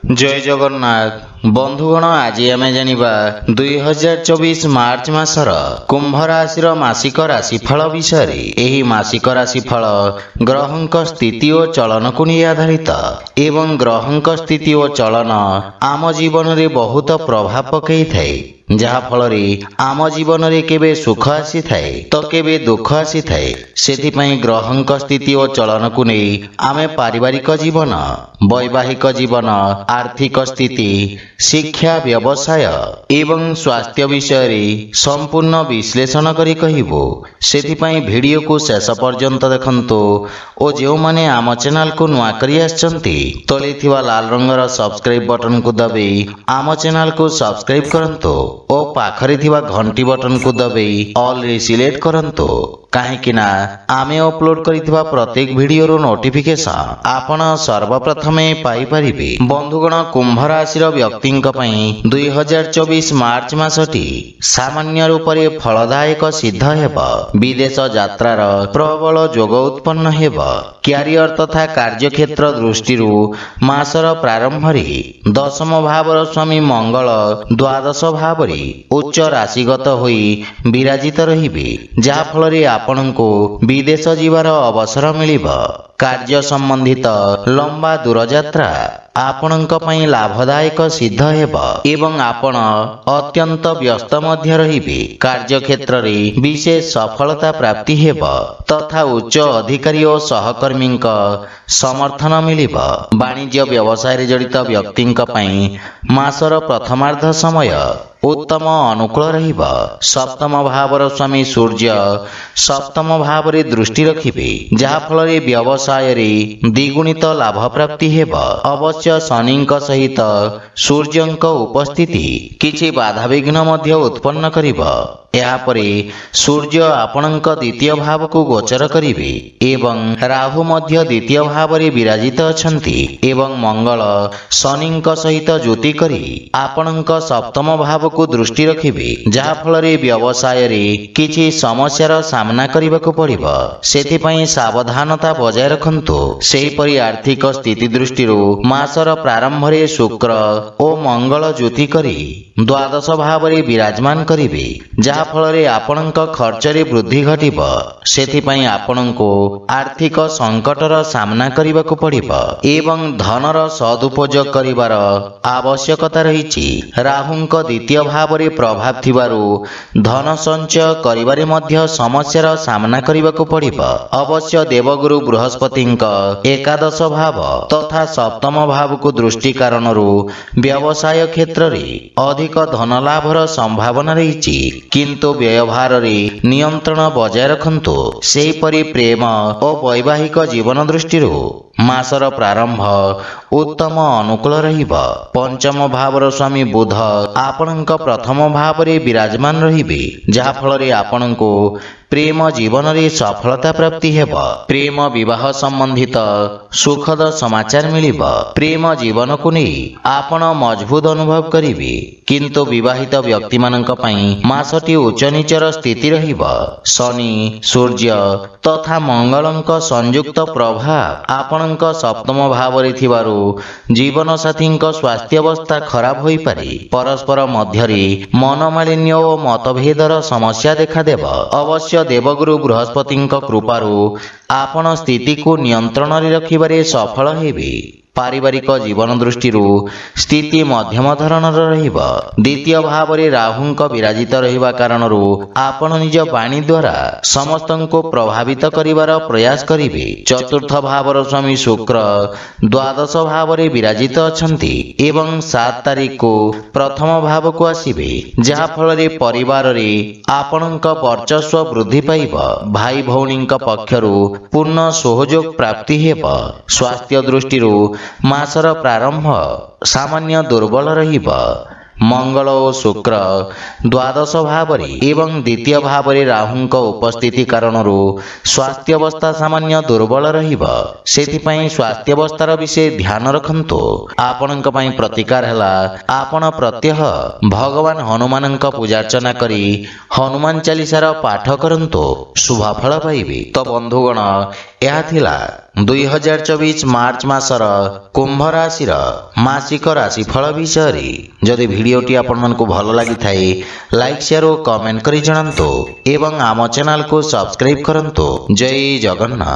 जय जगन्नाथ बंधुगण आज आम जानिबा 2024 मार्च मासर कुंभ राशि मासिक राशिफल विषय। एही मासिक राशिफल ग्रहंक स्थिति और चलन को नहीं आधारित एवं ग्रहंक स्थिति और चलन आम जीवन रे बहुत प्रभाव पकई थाए, जहा फल आम जीवन रे केबे सुख आसी थाए तो केबे दुख आसी थाए। सेथिपई ग्रहंक स्थिति और चलन को नहीं आमे पारिवारिक जीवन, वैवाहिक जीवन, आर्थिक स्थिति, शिक्षा, व्यवसाय एवं स्वास्थ्य विषय रे संपूर्ण विश्लेषण करी कहिबो। सेथिपई वीडियो को शेष पर्यंत देखंतु और जो माने आम चैनल को नुआ करी आछंती तले थिवा लाल रंगर सब्सक्राइब बटन को दबाई आम चैनल को सब्सक्राइब करंतु और पाखरे थिवा घंटी बटन को दबाई ऑल रे सिलेक्ट करंतु, काहेकि ना आमे अपलोड करिथिबा प्रत्येक वीडियो रो नोटिफिकेशन आपण सर्वप्रथमे पाई परिबे। बंधुगण कुंभ राशि रो व्यक्तिंक पई 2024 मार्च मासटी सामान्य रूप रे फलदायक सिद्ध हेब। विदेश यात्रार प्रबल जोग उत्पन्न हेब। क्यारियर तथा कार्यक्षेत्र दृष्टि मासर प्रारंभ रे दशम भावर स्वामी मंगल द्वादश भाव रे उच्च राशिगत होई विराजित रहिबे, जहा फल रे आपनको विदेश जीवार अवसर मिलिबा। कार्य संबंधित लंबा दूर यात्रा आपणक पई लाभदायक सिद्ध हेब एवं आपण अत्यंत व्यस्त मध्य रहिबे। कार्य क्षेत्र रे विशेष सफलता प्राप्ति हेब तथा उच्च अधिकारी और सहकर्मी समर्थन मिलिबा। वाणिज्य व्यवसाय रे जड़ित व्यक्तिंक पई मासर प्रथमार्ध समय उत्तम अनुकूल रहिबा। सप्तम भावर स्वामी सूर्य सप्तम भाव रे दृष्टि रखिबे, जहा फल रे व्यवसाय रे द्विगुणित लाभ प्राप्ति हेब। अवश्य शनिंक सहित सूर्यंक उपस्थिति किछि बाधा विघ्न मध्य उत्पन्न करिबा। यापरे सूर्य आपणक द्वितीय भाव को गोचर करिवे एवं राहु मध्य द्वितीय भाव रे विराजित अछंती एवं मंगल शनिंक सहित ज्योति करी आपणक सप्तम भाव को दृष्टि रखिवे, जहा फल रे व्यवसाय रे किछि समस्यार सामना करिबाकु पड़िबो। सेथिपई सावधानता बजाय रखंतु। सेहिपरि आर्थिक स्थिति दृष्टि मासर प्रारंभ रे शुक्र और मंगल ज्योति करी द्वादश भाव रे विराजमान करिवे, जहा फल रे आपणक खर्च रे वृद्धि घटिबो। सेथिपई आपणको आर्थिक संकटर सामना करिबाकु पड़िबो एवं धनर सदुपयोग करिवार आवश्यकता रहिछि। राहुंक द्वितीय भाव रे प्रभाव थिबारु धन संचय करिवारे मध्य समस्यार सामना करिबाकु पड़िबो। अवश्य देवगुरु बृहस्पतिंक एकादश भाव तथा सप्तम भाव को दृष्टि कारणरु व्यवसाय क्षेत्र रे अधिक धन लाभर संभावना रहिछि, किंतु व्यवहार रे नियंत्रण बजाय रखंतु। सेहिपरि प्रेम और वैवाहिक जीवन दृष्टि मासर प्रारंभ उत्तम अनुकूल रहिब। पंचम भावर स्वामी बुध आपणक प्रथम भाव रे विराजमान रहिबे, जहा फल रे आपणको प्रेम जीवन रे सफलता प्राप्ति हेब। प्रेम विवाह संबंधित सुखद समाचार मिलिब। प्रेम जीवन को नहीं आपण मजबूत अनुभव करिवे, किंतु विवाहित व्यक्ति मानक पई मासटी उच्च नीचर स्थिति रहिब। शनि सूर्य तथा मंगलंक संयुक्त प्रभाव आपणक सप्तम भाव रे थिबारु जीवन साथींक स्वास्थ्य अवस्था खराब होई पारे। परस्पर मध्य रे मनमालिन्य और मतभेदर समस्या देखा देब। अवश्य देवगुरु बृहस्पतिंक कृपारु आपण स्थिति को नियंत्रण रे रखिबारे सफल हेबे। पारिवारिक जीवन दृष्टि स्थिति मध्यम धरणर रहिब। द्वितीय भाव रे राहुंक विराजित रहिबा कारणरु आपण निज वाणी द्वारा समस्तंको प्रभावित करिवार प्रयास करिवे। चतुर्थ भावर स्वामी शुक्र द्वादश भाव रे विराजित अछंती एवं 7 तारीख को प्रथम भाव को आसीबे, जहा फल रे परिवार रे आपणक वर्चस्व वृद्धि पाइब। भाई भौणींक पक्षरु पूर्ण सहयोग प्राप्ति हेब। स्वास्थ्य दृष्टि मासर प्रारंभ सामान्य दुर्बल रहिब। मंगल और शुक्र द्वादश भाव एवं द्वितीय भाव राहुंक उपस्थिति कारणरु स्वास्थ्य अवस्था सामान्य दुर्बल रहिब। सेथिपई स्वास्थ्य अवस्थार विषय ध्यान रखंतु। आपणक पई प्रतिकार हला आपण प्रत्यह भगवान हनुमानंक पूजार्चना करी हनुमान चालीसार पाठ करंतु, शुभ फल पाइबे। तो बंधुगण यह थिला 2024 ମାର୍ଚ୍ଚ ମାସର କୁମ୍ଭ ରାଶିର ମାସିକ ରାଶିଫଳ ବିଷୟରେ। ଯଦି ଭିଡ଼ିଓଟି ଆପଣମାନଙ୍କୁ ଭଲ ଲାଗିଥାଏ ଲାଇକ୍ ସେୟାର ଓ କମେଣ୍ଟ କରି ଜଣାନ୍ତୁ ଏବଂ ଆମ ଚ୍ୟାନେଲକୁ ସବସ୍କ୍ରାଇବ୍ କରନ୍ତୁ। ଜୟ ଜଗନ୍ନାଥ।